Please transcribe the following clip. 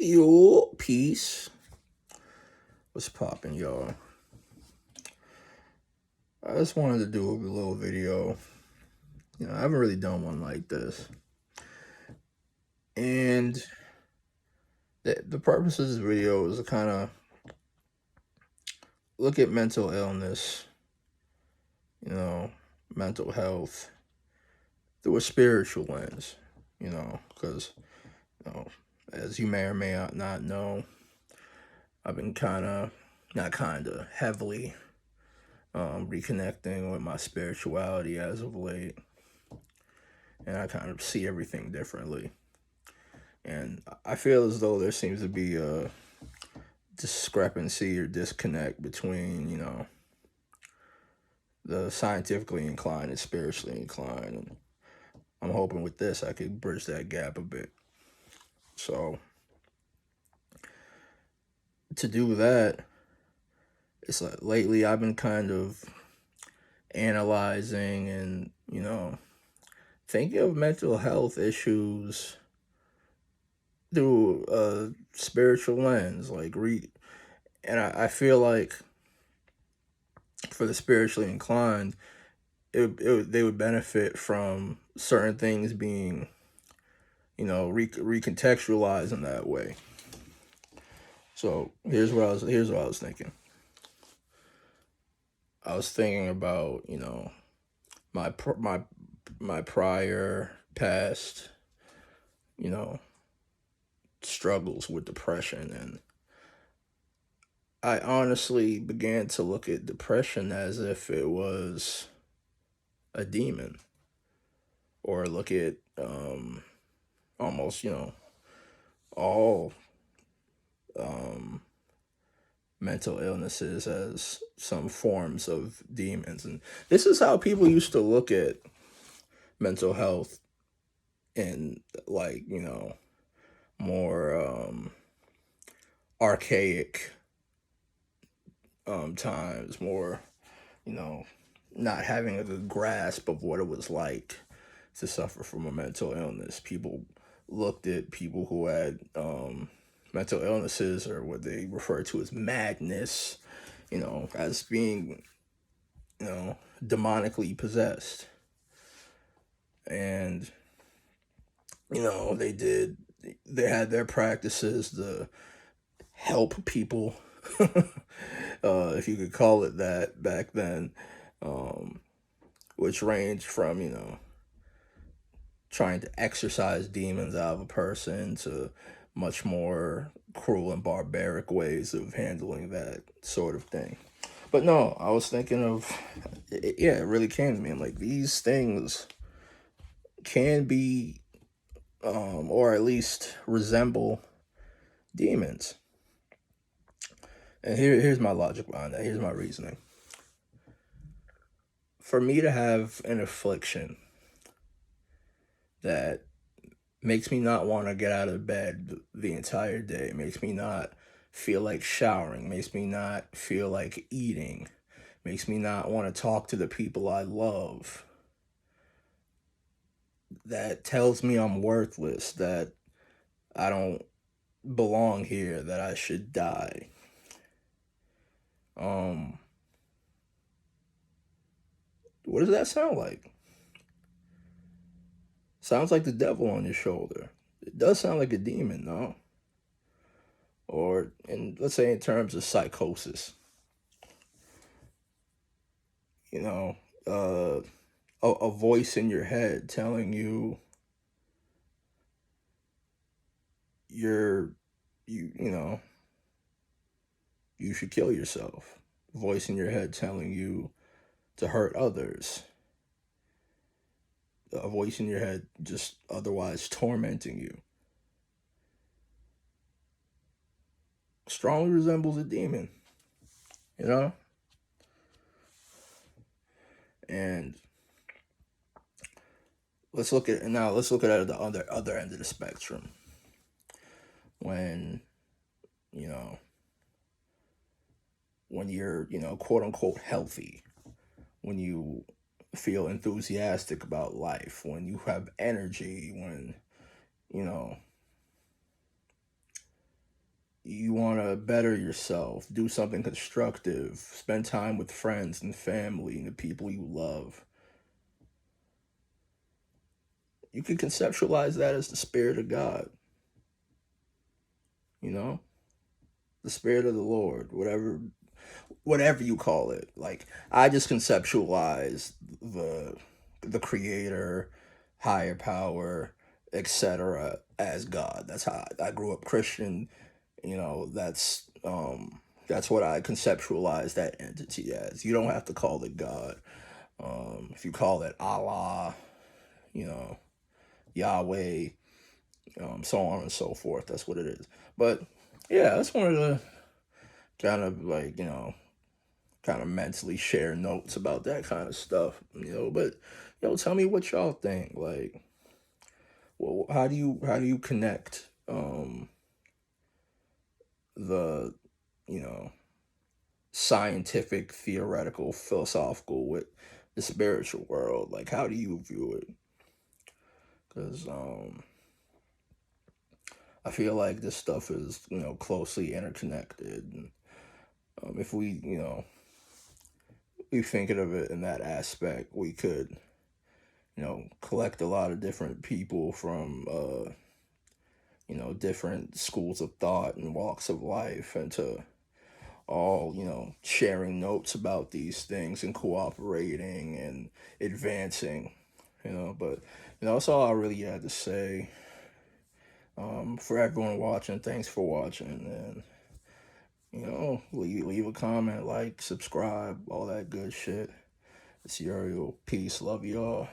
Yo, peace. What's poppin', y'all? I just wanted to do a little video. I haven't really done one like this. And the purpose of this video is to kind of look at mental illness, mental health through a spiritual lens, because, you know, as you may or may not know, I've been heavily reconnecting with my spirituality as of late, and I kind of see everything differently. And I feel as though there seems to be a discrepancy or disconnect between, the scientifically inclined and spiritually inclined. And I'm hoping with this I could bridge that gap a bit. So to do that, it's like lately I've been kind of analyzing and, thinking of mental health issues through a spiritual lens. And I feel like for the spiritually inclined, they would benefit from certain things being, recontextualized in that way. So here's what I was thinking. I was thinking about my prior past you know struggles with depression, and I honestly began to look at depression as if it was a demon, or look at almost all um, mental illnesses as some forms of demons. And this is how people used to look at mental health in, like, more archaic times, more, you know, not having a good grasp of what it was like to suffer from a mental illness. People looked at people who had mental illnesses, or what they refer to as madness, as being, demonically possessed. And, they had their practices to help people, if you could call it that back then, um, which ranged from, trying to exorcise demons out of a person to much more cruel and barbaric ways of handling that sort of thing. But no, I was thinking of, yeah, it really came to me. I'm like, these things can be, or at least resemble demons. And here's my logic behind that. Here's my reasoning. For me to have an affliction that makes me not want to get out of bed the entire day, makes me not feel like showering, makes me not feel like eating, makes me not want to talk to the people I love, that tells me I'm worthless, that I don't belong here, that I should die. Um, what does that sound like? Sounds like the devil on your shoulder. It does sound like a demon, no? Or, and let's say in terms of psychosis, you know, a voice in your head telling you you're you know you should kill yourself. Voice in your head telling you to hurt others. A voice in your head just otherwise tormenting you. Strongly resembles a demon, you know? And let's look at the other end of the spectrum. When, you know, when you're, quote unquote healthy, when you feel enthusiastic about life, when you have energy, when, you know, to better yourself, do something constructive, spend time with friends and family and the people you love, you can conceptualize that as the Spirit of God, you know? The Spirit of the Lord, whatever you call it. Like, I just conceptualize the creator, higher power, etc. as God. That's how I grew up Christian. That's what I conceptualize that entity as. You don't have to call it God. If you call it Allah, you know, Yahweh, so on and so forth. That's what it is. But yeah, I just wanted to kind of like, kind of mentally share notes about that kind of stuff, but tell me what y'all think. Like, well, how do you connect the, you know, scientific, theoretical, philosophical with the spiritual world? Like, how do you view it? Because I feel like this stuff is, closely interconnected. And, if we thinking of it in that aspect, we could, collect a lot of different people from, different schools of thought and walks of life into all, sharing notes about these things and cooperating and advancing, but, that's all I really had to say. For everyone watching, thanks for watching. And, leave a comment, like, subscribe, all that good shit. It's Uriel. Peace. Love y'all.